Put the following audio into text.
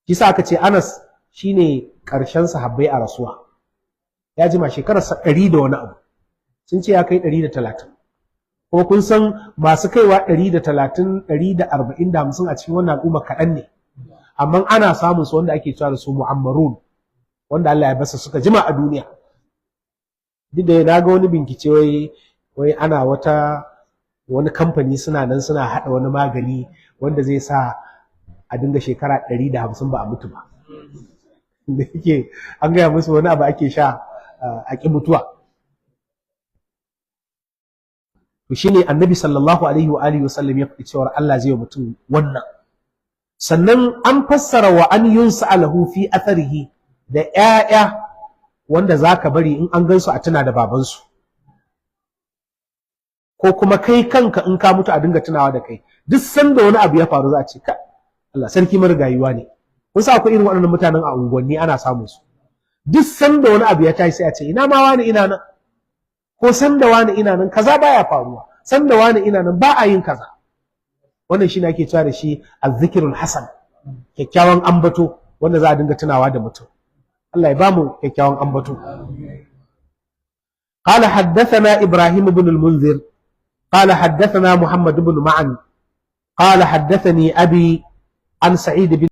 kisa aka ce Anas shine karshen sahabbai a rasuwa, ya jima shekararsa 100 da wani abu, sun ce ya kai 130. kuma kun san masu kaiwa 130, 140 da 50 a cikin wannan al'umma kaɗan ne, amma ana samun su wanda ake cewa da su mu'ammarun, wanda Allah ya basa suka jima a duniya. Duk da na ga wani bincike wai ana wani kamfani suna nan suna haɗa wani magani wanda zai sa a dinga shekara 150 ba a mutu ba. Da yake an gaya musu wani abu ake sha a ƙi mutuwa. To shine Annabi sallallahu alaihi wa alihi wasallam ya faɗi cewa Allah zai yi mutum wannan. Sannan an fassara wa an yunsa'alahu fi atharihi da ƴaƴa wanda zaka bari in an gansu a tuna da babansu, ko kuma kai kanka in ka mutu a dinga tunawa da kai. Duk sanda wani abu ya faru za a ce ka Allah sarki marigayuwa ne. Kun sa akwai irin waɗannan mutanen a unguwanni ana samun su. Duk sanda wani abu ya tashi sai a ce ina ma wani ina nan, ko sanda wani ina nan kaza baya faruwa, sanda wani ina nan ba a yin kaza. Wannan shine ake cewa da shi azzikirul hasan, kyakkyawan ambato wanda za a dinga tunawa da mutum. Allah ya bamu kyakkyawan ambato. قال حدثنا إبراهيم بن المنذر قال حدثنا محمد بن معن قال حدثني أبي عن سعيد بن